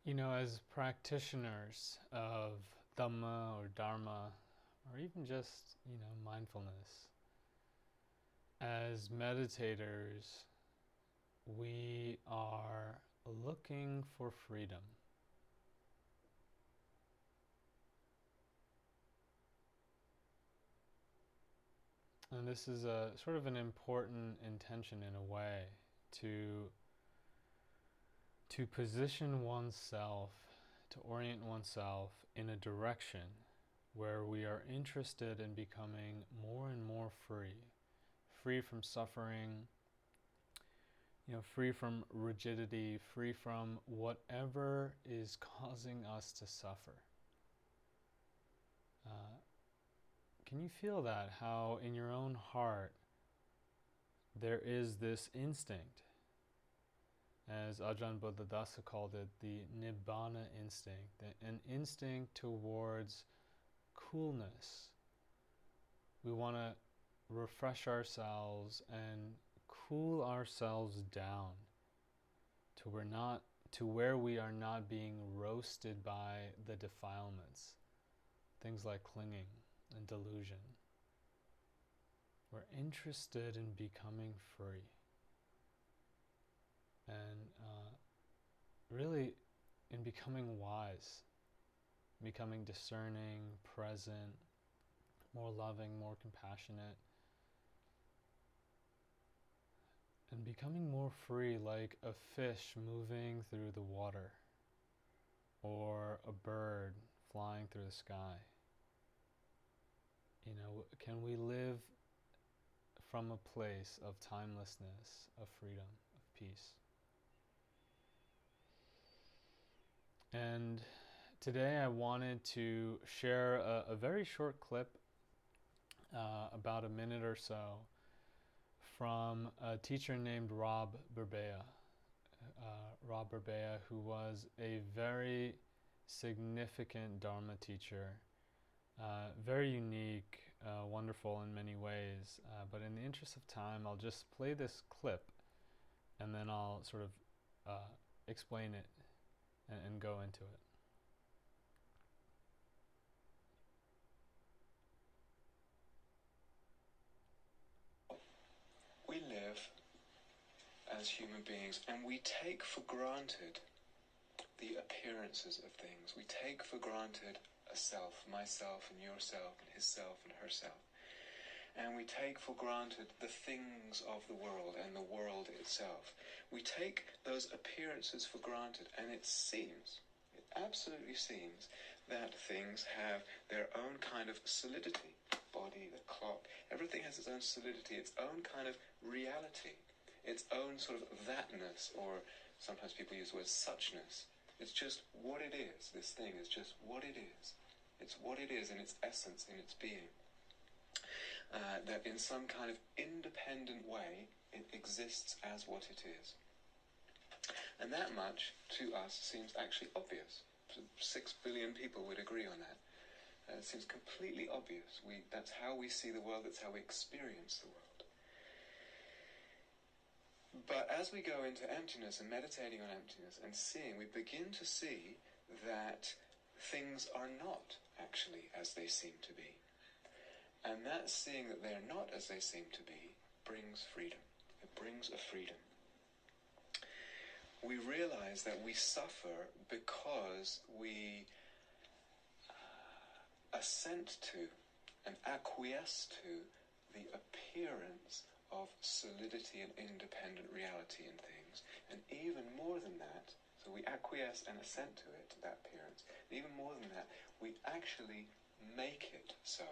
As practitioners of dhamma or dharma, or even just, mindfulness, as meditators, we are looking for freedom. And this is a sort of an important intention in a way to position oneself, to orient oneself in a direction where we are interested in becoming more and more free, free from suffering, free from rigidity, free from whatever is causing us to suffer. Can you feel that? How in your own heart there is this instinct, as Ajahn Buddhadasa called it, the nibbana instinct, an instinct towards coolness. We want to refresh ourselves and cool ourselves down to where we are not being roasted by the defilements, things like clinging and delusion. We're interested in becoming free. And really in becoming wise, becoming discerning, present, more loving, more compassionate, and becoming more free, like a fish moving through the water or a bird flying through the sky. Can we live from a place of timelessness, of freedom, of peace? And today I wanted to share a very short clip, about a minute or so, from a teacher named Rob Burbea. Rob Burbea, who was a very significant Dharma teacher, very unique, wonderful in many ways. But in the interest of time, I'll just play this clip and then I'll sort of explain it and go into it. We live as human beings and we take for granted the appearances of things. We take for granted a self, myself and yourself and his self and herself. And we take for granted the things of the world and the world itself. We take those appearances for granted, and it absolutely seems, that things have their own kind of solidity. Body, the clock, everything has its own solidity, its own kind of reality, its own sort of that-ness, or sometimes people use the word suchness. It's just what it is. This thing is just what it is. It's what it is in its essence, in its being. That in some kind of independent way it exists as what it is. And that much to us seems actually obvious. 6 billion people would agree on that. It seems completely obvious. That's how we see the world, that's how we experience the world. But as we go into emptiness and meditating on emptiness and seeing, we begin to see that things are not actually as they seem to be. And that seeing that they are not as they seem to be brings freedom. It brings a freedom. We realize that we suffer because we assent to and acquiesce to the appearance of solidity and independent reality in things. And even more than that, so we acquiesce and assent to it, to that appearance. And even more than that, we actually make it so.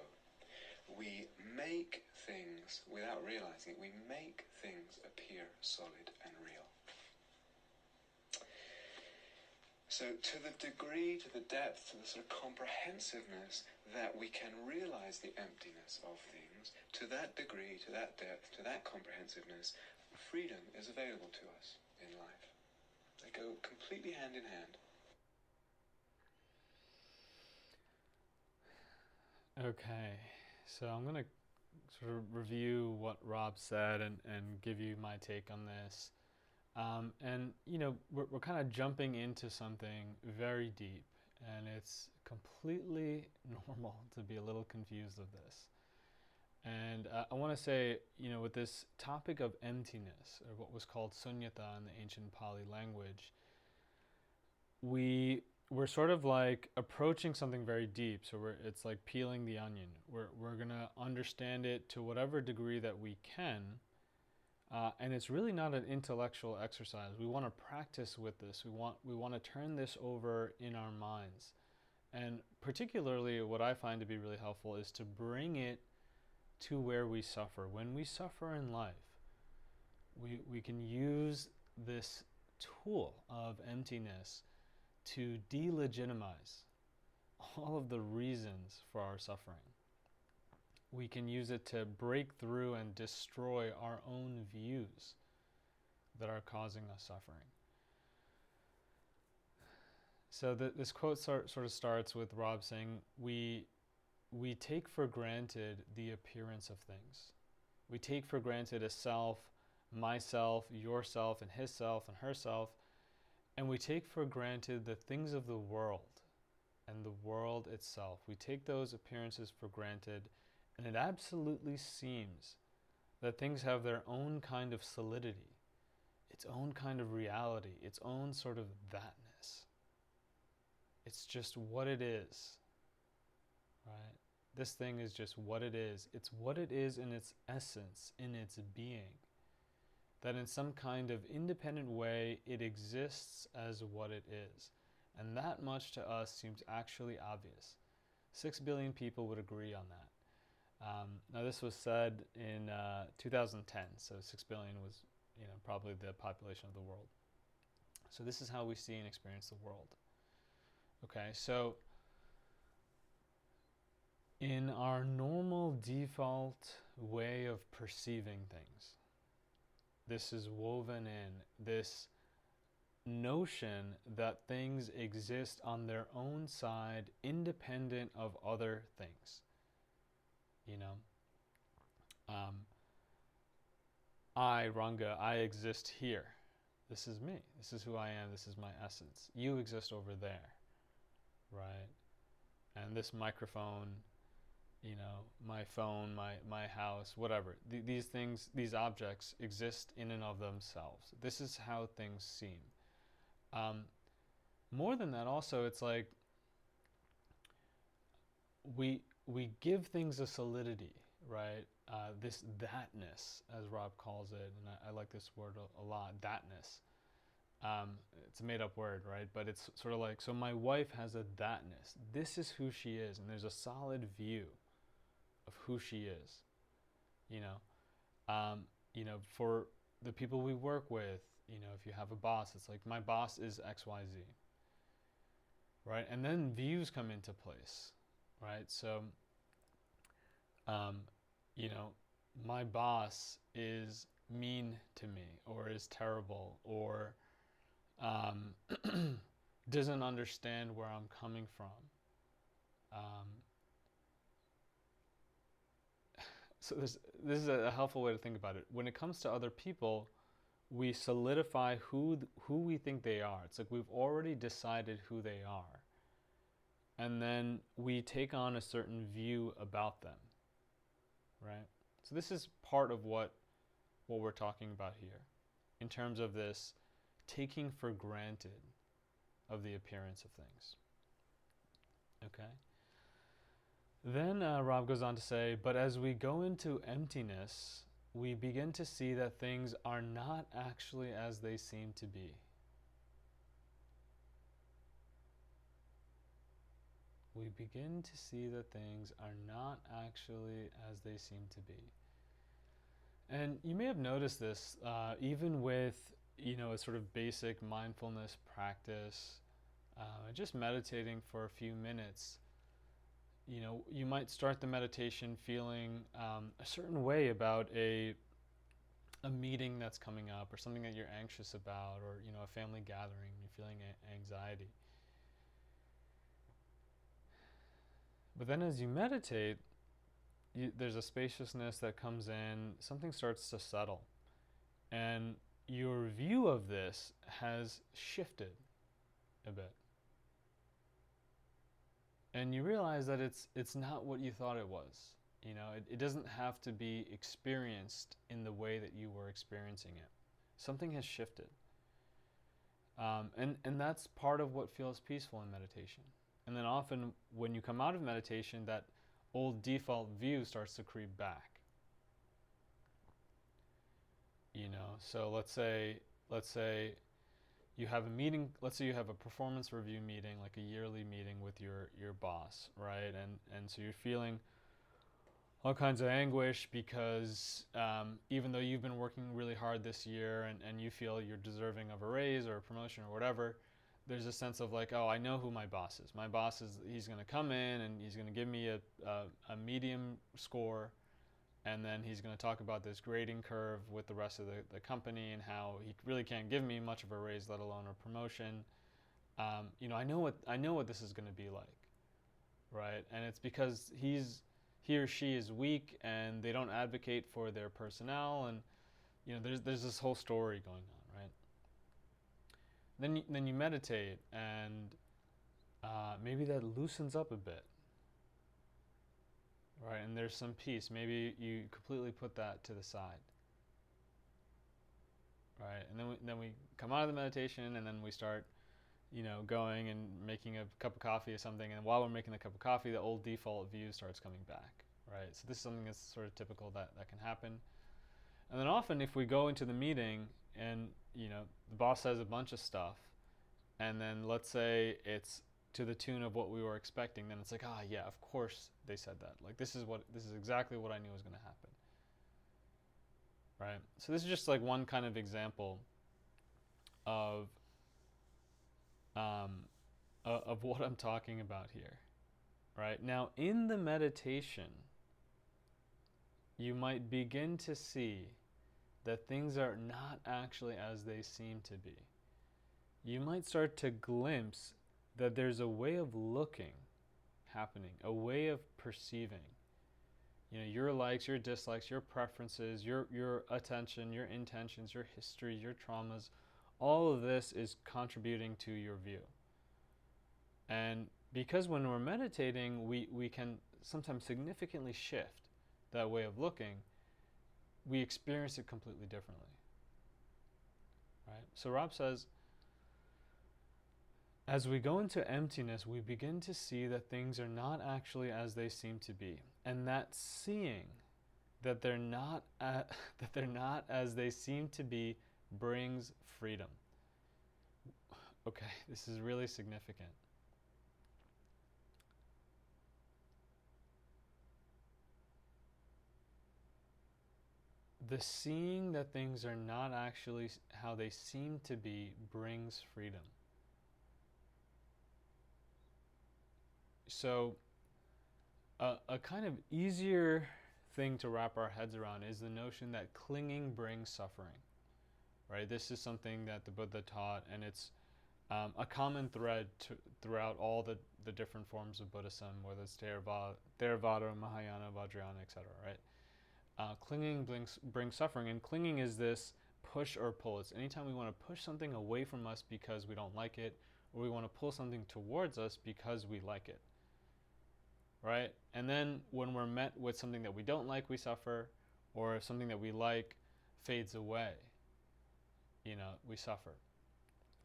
We make things, without realizing it, we make things appear solid and real. So to the degree, to the depth, to the sort of comprehensiveness that we can realize the emptiness of things, to that degree, to that depth, to that comprehensiveness, freedom is available to us in life. They go completely hand in hand. Okay, so I'm going to sort of review what Rob said and give you my take on this. And, we're kind of jumping into something very deep, and it's completely normal to be a little confused of this. And I want to say, with this topic of emptiness, or what was called sunyata in the ancient Pali language, we're sort of like approaching something very deep. So it's like peeling the onion. We're gonna understand it to whatever degree that we can, and it's really not an intellectual exercise. We want to practice with this. We want to turn this over in our minds, and particularly what I find to be really helpful is to bring it to where we suffer. When we suffer in life, we can use this tool of emptiness to delegitimize all of the reasons for our suffering. We can use it to break through and destroy our own views that are causing us suffering. So this quote sort of starts with Rob saying, we take for granted the appearance of things. We take for granted a self, myself, yourself, and his self, and herself, and we take for granted the things of the world and the world itself. We take those appearances for granted, and it absolutely seems that things have their own kind of solidity, its own kind of reality, its own sort of that-ness. It's just what it is, right? This thing is just what it is. It's what it is in its essence, in its being. That in some kind of independent way, it exists as what it is. And that much to us seems actually obvious. 6 billion people would agree on that. Now this was said in 2010, so 6 billion was probably the population of the world. So this is how we see and experience the world. Okay, so in our normal default way of perceiving things, this is woven in, this notion that things exist on their own side, independent of other things. I, Ranga, I exist here. This is me. This is who I am. This is my essence. You exist over there, right? And this microphone, my phone, my house, whatever. These things, these objects exist in and of themselves. This is how things seem. More than that, also, it's like we give things a solidity, right? This that-ness, as Rob calls it, and I like this word a lot, that-ness. It's a made-up word, right? But it's sort of like, so my wife has a that-ness. This is who she is, and there's a solid view of who she is. For the people we work with, if you have a boss, it's like, my boss is XYZ, right? And then views come into place, right? So, my boss is mean to me, or is terrible, or doesn't understand where I'm coming from. So this is a helpful way to think about it. When it comes to other people, we solidify who we think they are. It's like we've already decided who they are. And then we take on a certain view about them, right? So this is part of what we're talking about here, in terms of this taking for granted of the appearance of things. Okay? Then Rob goes on to say, but as we go into emptiness, we begin to see that things are not actually as they seem to be. We begin to see that things are not actually as they seem to be. And you may have noticed this, even with, a sort of basic mindfulness practice, just meditating for a few minutes. You might start the meditation feeling a certain way about a meeting that's coming up, or something that you're anxious about, or a family gathering, you're feeling anxiety. But then as you meditate, there's a spaciousness that comes in, something starts to settle. And your view of this has shifted a bit. And you realize that it's not what you thought it was. It doesn't have to be experienced in the way that you were experiencing it. Something has shifted. And that's part of what feels peaceful in meditation. And then often when you come out of meditation, that old default view starts to creep back. So let's say you have a meeting, let's say you have a performance review meeting, like a yearly meeting with your boss, right? And so you're feeling all kinds of anguish because even though you've been working really hard this year and you feel you're deserving of a raise or a promotion or whatever, there's a sense of like, oh, I know who my boss is. My boss he's going to come in and he's going to give me a medium score, and then he's going to talk about this grading curve with the rest of the company and how he really can't give me much of a raise, let alone a promotion. I know what this is going to be like, right? And it's because he or she is weak and they don't advocate for their personnel, and there's this whole story going on, right? Then you meditate, and maybe that loosens up a bit, right? And there's some peace. Maybe you completely put that to the side, right? And then we come out of the meditation, and then we start going and making a cup of coffee or something, and while we're making the cup of coffee, the old default view starts coming back, right? So this is something that's sort of typical that can happen. And then often if we go into the meeting and the boss says a bunch of stuff, and then let's say it's to the tune of what we were expecting, then it's like, yeah, of course they said that. Like this is exactly what I knew was going to happen, right? So this is just like one kind of example of what I'm talking about here, right? Now, in the meditation, you might begin to see that things are not actually as they seem to be. You might start to glimpse that there's a way of looking happening, a way of perceiving. Your likes, your dislikes, your preferences, your attention, your intentions, your history, your traumas, all of this is contributing to your view. And because when we're meditating, we can sometimes significantly shift that way of looking, we experience it completely differently, right? So Rob says, as we go into emptiness, we begin to see that things are not actually as they seem to be. And that seeing that they're not as they seem to be brings freedom. Okay, this is really significant. The seeing that things are not actually how they seem to be brings freedom. So a kind of easier thing to wrap our heads around is the notion that clinging brings suffering, right? This is something that the Buddha taught, and it's a common thread throughout all the different forms of Buddhism, whether it's Theravada, Mahayana, Vajrayana, etc., right? Clinging brings suffering, and clinging is this push or pull. It's anytime we want to push something away from us because we don't like it, or we want to pull something towards us because we like it, right? And then when we're met with something that we don't like, we suffer, or if something that we like fades away, we suffer.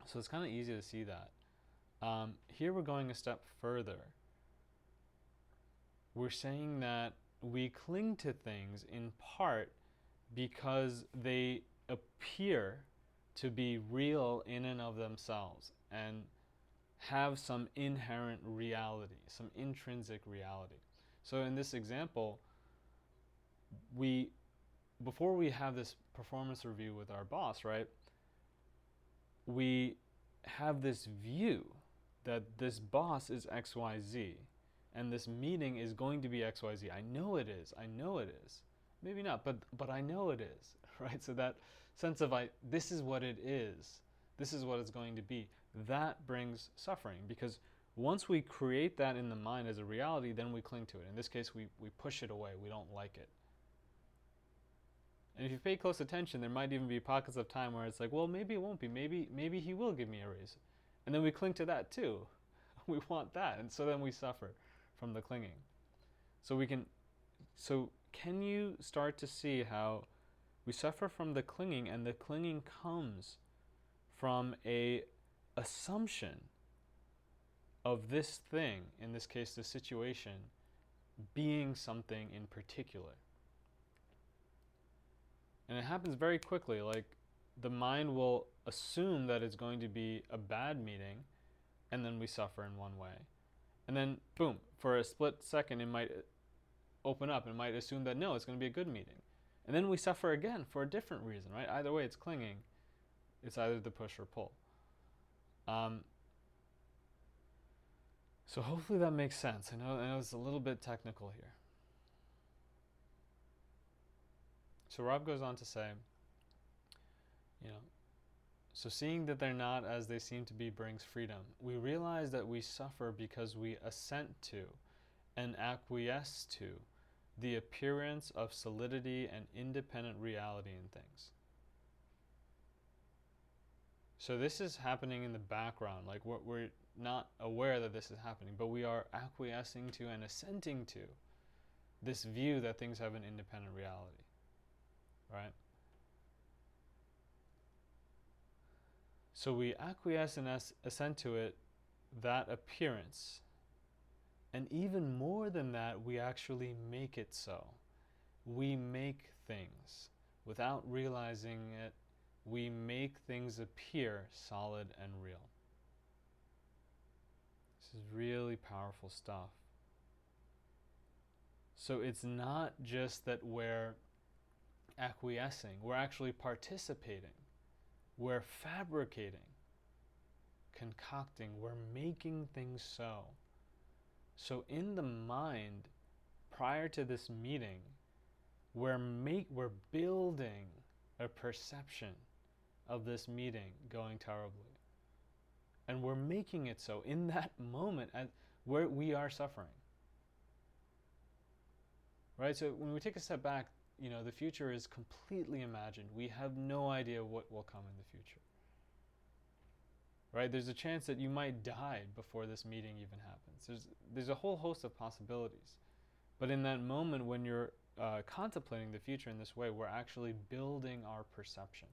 So it's kind of easy to see that. Here we're going a step further. We're saying that we cling to things in part because they appear to be real in and of themselves and have some inherent reality, some intrinsic reality. So in this example, before we have this performance review with our boss, right, we have this view that this boss is XYZ, and this meeting is going to be XYZ. I know it is. Maybe not, but I know it is, right? So that sense of this is what it is. This is what it's going to be. That brings suffering, because once we create that in the mind as a reality, then we cling to it. In this case, we push it away. We don't like it. And if you pay close attention, there might even be pockets of time where it's like, well, maybe it won't be. Maybe he will give me a raise. And then we cling to that too. We want that. And so then we suffer from the clinging. So can you start to see how we suffer from the clinging, and the clinging comes from a assumption of this thing, in this case the situation, being something in particular. And it happens very quickly. Like, the mind will assume that it's going to be a bad meeting, and then we suffer in one way. And then, boom, for a split second, it might open up and might assume that no, it's going to be a good meeting. And then we suffer again for a different reason, right? Either way, it's clinging. It's either the push or pull. So hopefully that makes sense. I know it's a little bit technical here. So Rob goes on to say, so seeing that they're not as they seem to be brings freedom. We realize that we suffer because we assent to and acquiesce to the appearance of solidity and independent reality in things. So this is happening in the background. Like, we're not aware that this is happening, but we are acquiescing to and assenting to this view that things have an independent reality, right? So we acquiesce and assent to it, that appearance. And even more than that, we actually make it so. We make things. Without realizing it, we make things appear solid and real. This is really powerful stuff. So it's not just that we're acquiescing, we're actually participating. We're fabricating, concocting, we're making things so. So in the mind, prior to this meeting, we're building a perception of this meeting going terribly. And we're making it so in that moment where we are suffering. Right? So when we take a step back, the future is completely imagined. We have no idea what will come in the future. Right? There's a chance that you might die before this meeting even happens. There's a whole host of possibilities. But in that moment when you're contemplating the future in this way, we're actually building our perception.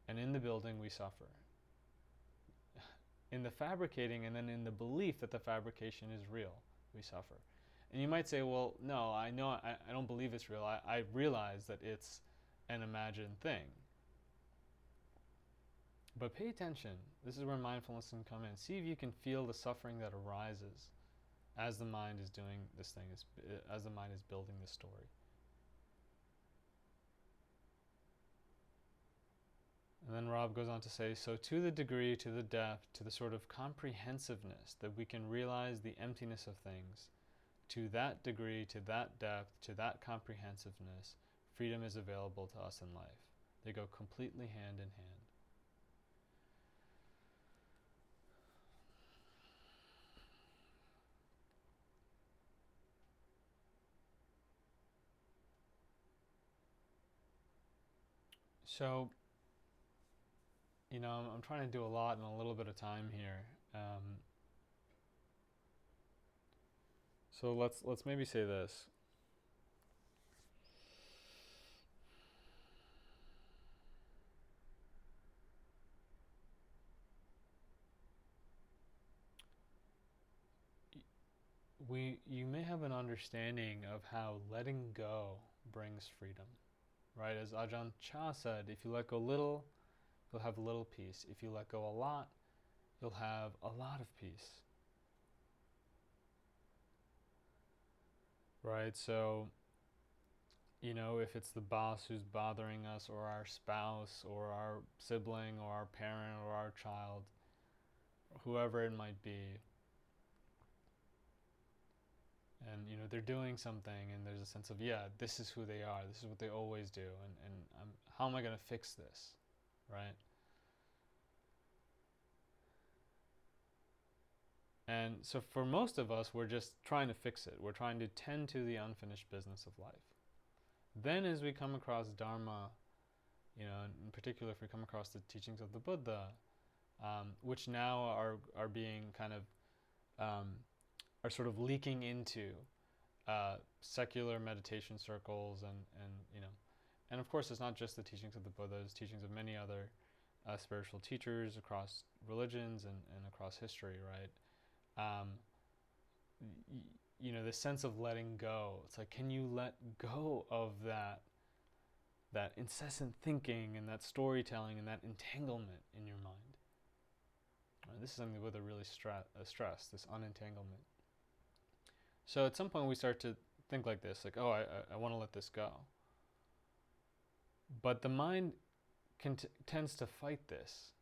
And in the building, we suffer. In the fabricating, and then in the belief that the fabrication is real, we suffer. And you might say, well, no, I don't believe it's real. I realize that it's an imagined thing. But pay attention. This is where mindfulness can come in. See if you can feel the suffering that arises as the mind is doing this thing, as the mind is building this story. And then Rob goes on to say, so to the degree, to the depth, to the sort of comprehensiveness that we can realize the emptiness of things, to that degree, to that depth, to that comprehensiveness, freedom is available to us in life. They go completely hand in hand. So, I'm trying to do a lot in a little bit of time here. So let's maybe say this. You may have an understanding of how letting go brings freedom, right? As Ajahn Chah said, if you let go little, you'll have little peace. If you let go a lot, you'll have a lot of peace. Right? So, if it's the boss who's bothering us, or our spouse, or our sibling, or our parent, or our child, whoever it might be, and they're doing something, and there's a sense of, this is who they are, this is what they always do, and how am I going to fix this, right? And so for most of us, we're just trying to fix it. We're trying to tend to the unfinished business of life. Then as we come across Dharma, in particular if we come across the teachings of the Buddha, which now are being kind of, are sort of leaking into secular meditation circles, and of course it's not just the teachings of the Buddha, it's teachings of many other spiritual teachers across religions and across history, right? The sense of letting go. It's like, can you let go of that incessant thinking and that storytelling and that entanglement in your mind? This is something the Buddha really stressed, this unentanglement. So at some point we start to think like this, like, oh, I want to let this go. But the mind tends to fight this.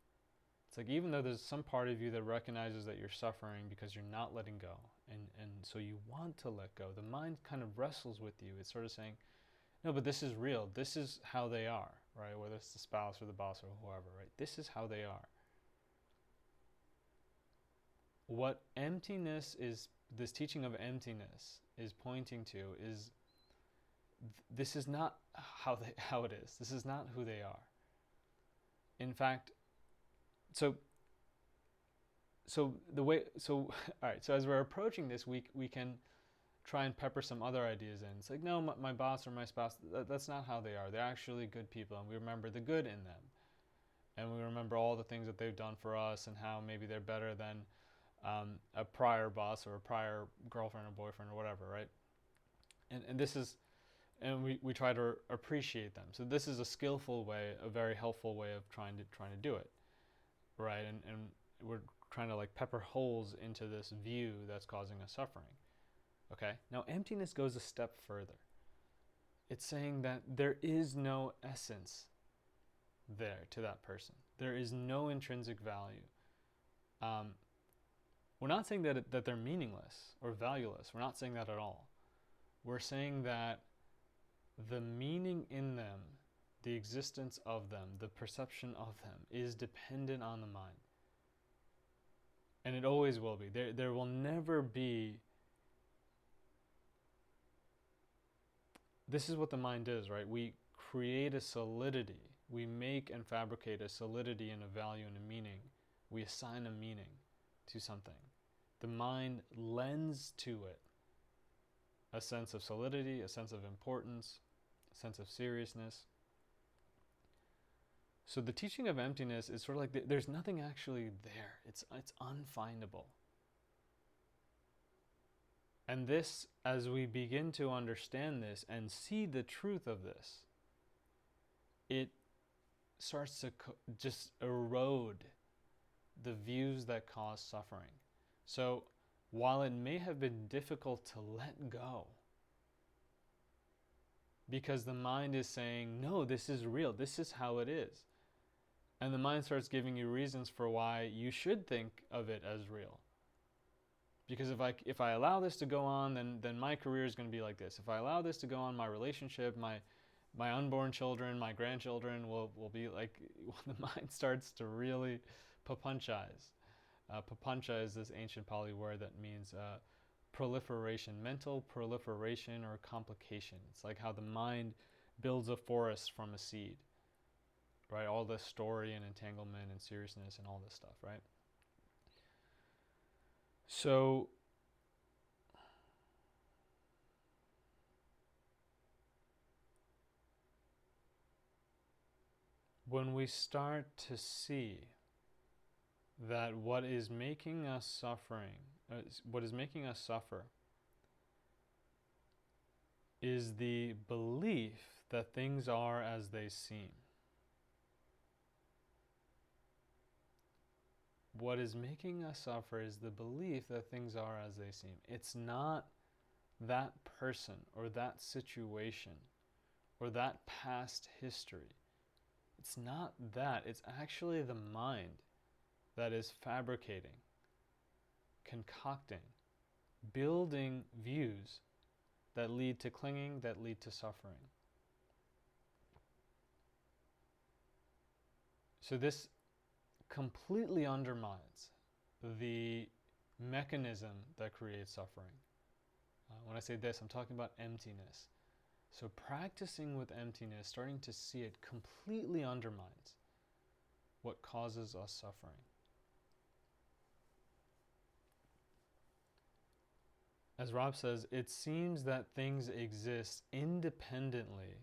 It's like, even though there's some part of you that recognizes that you're suffering because you're not letting go, and so you want to let go, the mind kind of wrestles with you. It's sort of saying, no, but this is real. This is how they are, right? Whether it's the spouse or the boss or whoever, right? This is how they are. What emptiness is, this teaching of emptiness is pointing to is, this is not how it is. This is not who they are. In fact, so all right, so as we're approaching this, we can try and pepper some other ideas in. It's like, no, my boss or my spouse, that's not how they are. They're actually good people, and we remember the good in them. And we remember all the things that they've done for us and how maybe they're better than a prior boss or a prior girlfriend or boyfriend or whatever, right? And this is, and we try to appreciate them. So this is a skillful way, a very helpful way of trying to do it, right? And we're trying to like pepper holes into this view that's causing us suffering. Okay? Now emptiness goes a step further. It's saying that there is no essence there to that person. There is no intrinsic value. We're not saying that they're meaningless or valueless. We're not saying that at all. We're saying that the meaning in them, the existence of them, the perception of them is dependent on the mind. And it always will be. There will never be... This is what the mind is, right? We create a solidity. We make and fabricate a solidity and a value and a meaning. We assign a meaning to something. The mind lends to it a sense of solidity, a sense of importance, a sense of seriousness. So the teaching of emptiness is sort of like there's nothing actually there. It's unfindable. And this, as we begin to understand this and see the truth of this, it starts to just erode the views that cause suffering. So while it may have been difficult to let go, because the mind is saying, no, this is real, this is how it is. And the mind starts giving you reasons for why you should think of it as real. Because if I allow this to go on, then my career is going to be like this. If I allow this to go on, my relationship, my unborn children, my grandchildren will be like... The mind starts to really papanchaize. Papancha is this ancient Pali word that means proliferation, mental proliferation or complication. It's like how the mind builds a forest from a seed, right? All this story and entanglement and seriousness and all this stuff, right? So when we start to see that what is making us suffer is the belief that things are as they seem. What is making us suffer is the belief that things are as they seem. It's not that person or that situation or that past history. It's not that. It's actually the mind that is fabricating, concocting, building views that lead to clinging, that lead to suffering. So this completely undermines the mechanism that creates suffering. When I say this, I'm talking about emptiness. So practicing with emptiness, starting to see it, completely undermines what causes us suffering. As Rob says, it seems that things exist independently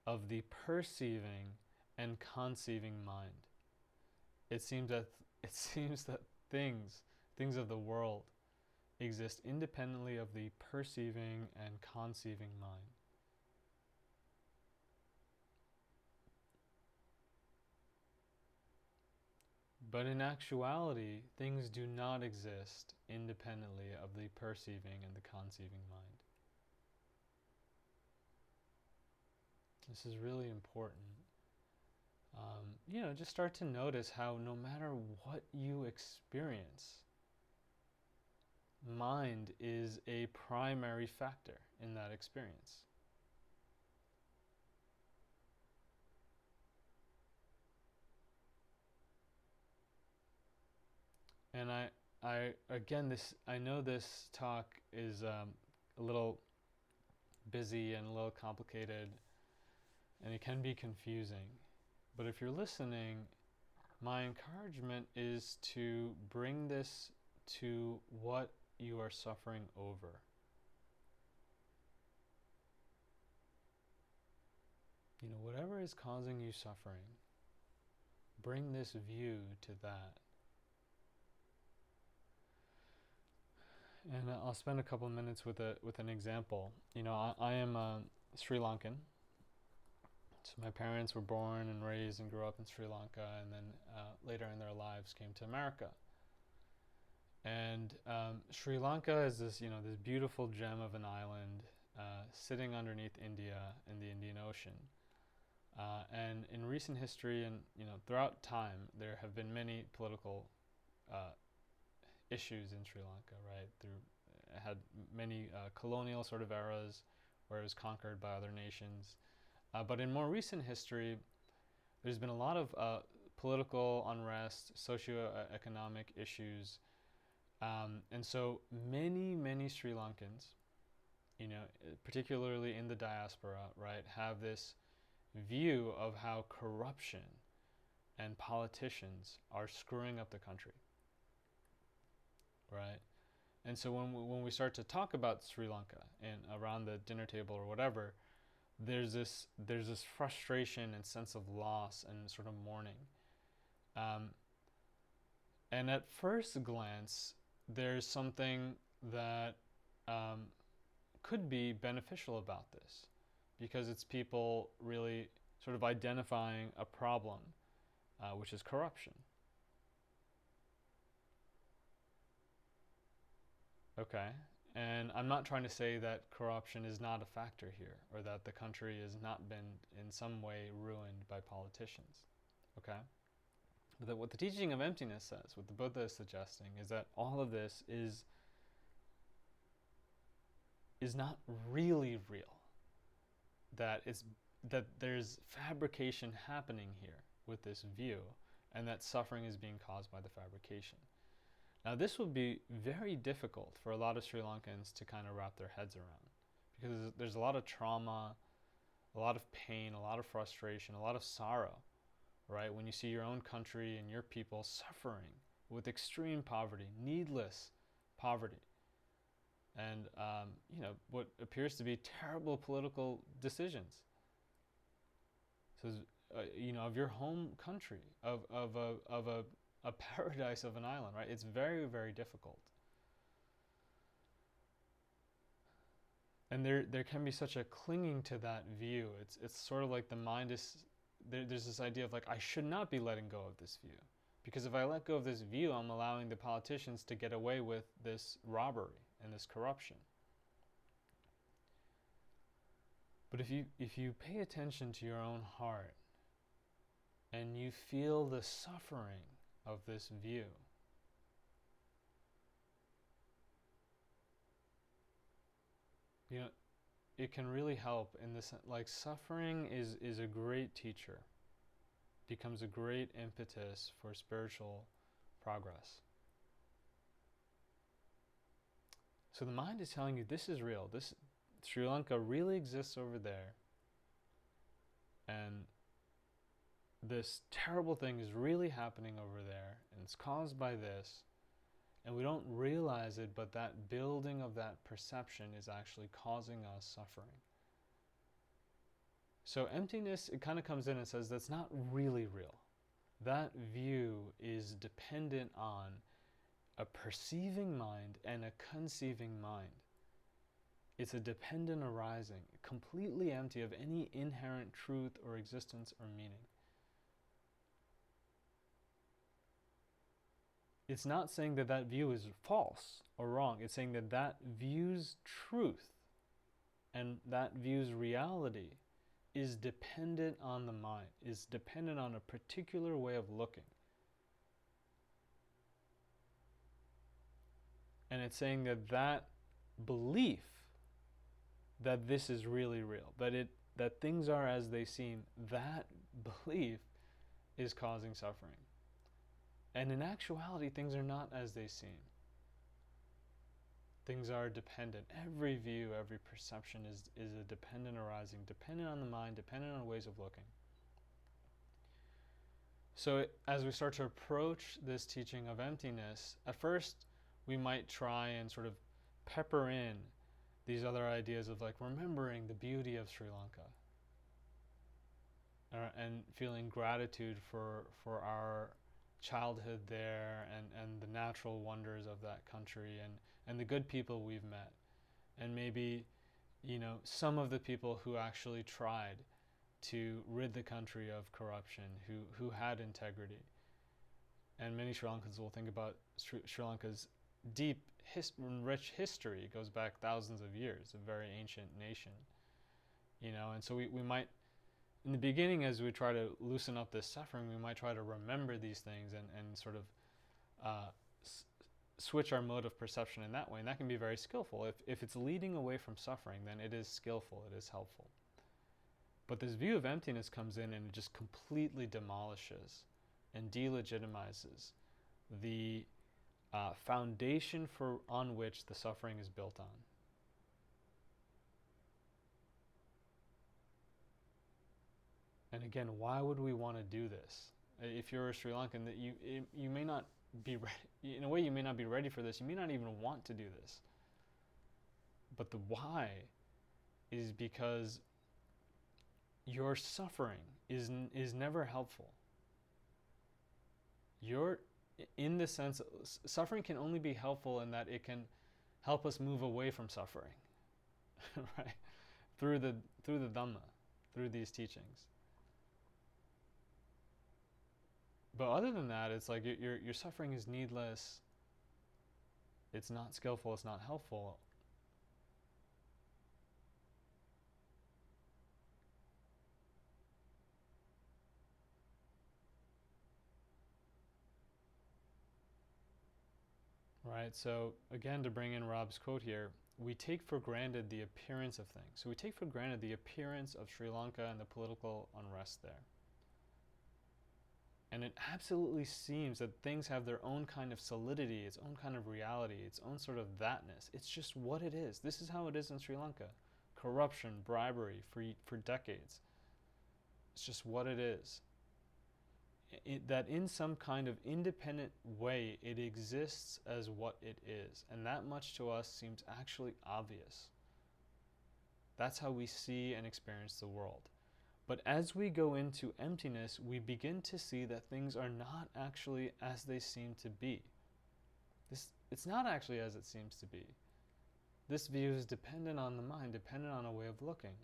of the perceiving and conceiving mind. It seems that things of the world exist independently of the perceiving and conceiving mind. But in actuality, things do not exist independently of the perceiving and the conceiving mind. This is really important. Just start to notice how no matter what you experience, mind is a primary factor in that experience. And I know this talk is a little busy and a little complicated, and it can be confusing. But if you're listening, my encouragement is to bring this to what you are suffering over. Whatever is causing you suffering, bring this view to that. And I'll spend a couple of minutes with an example. I am Sri Lankan. So my parents were born and raised and grew up in Sri Lanka, and then later in their lives came to America. And Sri Lanka is this beautiful gem of an island sitting underneath India in the Indian Ocean. And in recent history and throughout time, there have been many political issues in Sri Lanka, right? It had many colonial sort of eras where it was conquered by other nations. But in more recent history, there's been a lot of political unrest, socio-economic issues. And so many Sri Lankans, particularly in the diaspora, right, have this view of how corruption and politicians are screwing up the country, right? And so when we start to talk about Sri Lanka and around the dinner table or whatever, there's this frustration and sense of loss and sort of mourning. And at first glance, there's something that could be beneficial about this, because it's people really sort of identifying a problem, which is corruption. Okay, and I'm not trying to say that corruption is not a factor here, or that the country has not been in some way ruined by politicians, okay? But what the teaching of emptiness says, what the Buddha is suggesting, is that all of this is not really real. That there's fabrication happening here with this view, and that suffering is being caused by the fabrication. Now, this would be very difficult for a lot of Sri Lankans to kind of wrap their heads around, because there's a lot of trauma, a lot of pain, a lot of frustration, a lot of sorrow, right? When you see your own country and your people suffering with extreme poverty, needless poverty, and what appears to be terrible political decisions. So, of your home country, of a paradise of an island, right? It's very, very difficult. And there can be such a clinging to that view. It's sort of like the mind is, there's this idea of like, I should not be letting go of this view. Because if I let go of this view, I'm allowing the politicians to get away with this robbery and this corruption. But if you pay attention to your own heart and you feel the suffering of this view, it can really help in this. Like, suffering is a great teacher, becomes a great impetus for spiritual progress. So the mind is telling you this is real. Sri Lanka really exists over there, and this terrible thing is really happening over there, and it's caused by this, and we don't realize it, but that building of that perception is actually causing us suffering. So emptiness, it kind of comes in and says that's not really real. That view is dependent on a perceiving mind and a conceiving mind. It's a dependent arising, completely empty of any inherent truth or existence or meaning. It's not saying that that view is false or wrong. It's saying that that view's truth and that view's reality is dependent on the mind, is dependent on a particular way of looking. And it's saying that that belief that this is really real, that things are as they seem, that belief is causing suffering. And in actuality, things are not as they seem. Things are dependent. Every view, every perception is a dependent arising, dependent on the mind, dependent on ways of looking. So as we start to approach this teaching of emptiness, at first we might try and sort of pepper in these other ideas of like remembering the beauty of Sri Lanka and feeling gratitude for our childhood there and the natural wonders of that country and the good people we've met, and maybe, you know, some of the people who actually tried to rid the country of corruption, who had integrity. And many Sri Lankans will think about Sri Lanka's deep rich history. It goes back thousands of years, a very ancient nation, you know. And so we might, in the beginning, as we try to loosen up this suffering, we might try to remember these things and sort of switch our mode of perception in that way. And that can be very skillful. If it's leading away from suffering, then it is skillful, it is helpful. But this view of emptiness comes in and it just completely demolishes and delegitimizes the foundation on which the suffering is built on. And again, why would we want to do this? If you're a Sri Lankan, that you may not be ready. In a way, you may not be ready for this. You may not even want to do this. But the why is because your suffering is never helpful. In the sense, suffering can only be helpful in that it can help us move away from suffering, right? Through the dhamma, through these teachings. But other than that, it's like your suffering is needless. It's not skillful. It's not helpful. Right, so again, to bring in Rob's quote here, we take for granted the appearance of things. So we take for granted the appearance of Sri Lanka and the political unrest there. And it absolutely seems that things have their own kind of solidity, its own kind of reality, its own sort of that-ness. It's just what it is. This is how it is in Sri Lanka. Corruption, bribery for decades. It's just what it is. That in some kind of independent way, it exists as what it is. And that much to us seems actually obvious. That's how we see and experience the world. But as we go into emptiness, we begin to see that things are not actually as they seem to be. It's not actually as it seems to be. This view is dependent on the mind, dependent on a way of looking.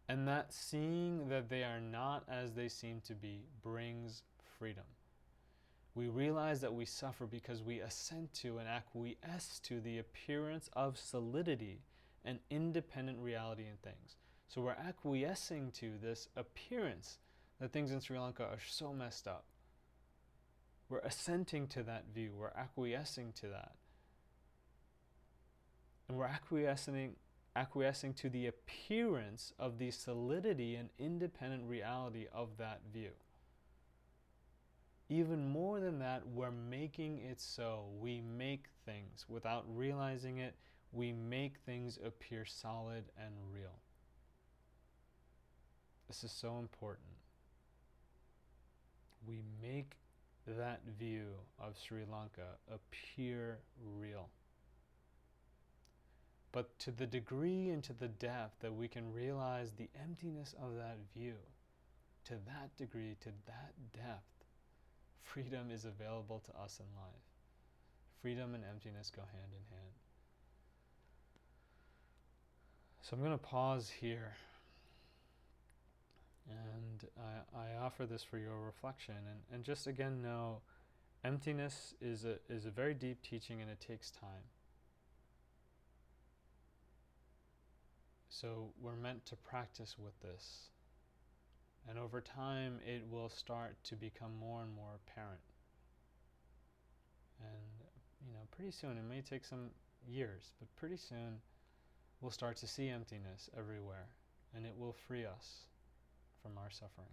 And that seeing that they are not as they seem to be brings freedom. We realize that we suffer because we assent to and acquiesce to the appearance of solidity and independent reality in things. So we're acquiescing to this appearance that things in Sri Lanka are so messed up. We're assenting to that view. We're acquiescing to that. And we're acquiescing to the appearance of the solidity and independent reality of that view. Even more than that, we're making it so. We make things without realizing it. we make things appear solid and real. This is so important. We make that view of Sri Lanka appear real. But to the degree and to the depth that we can realize the emptiness of that view, to that degree, to that depth, freedom is available to us in life. Freedom and emptiness go hand in hand. So I'm going to pause here, and I offer this for your reflection, and just again know emptiness is a very deep teaching, and it takes time. So we're meant to practice with this, and over time it will start to become more and more apparent. And pretty soon, it may take some years, but pretty soon we'll start to see emptiness everywhere, and it will free us from our suffering.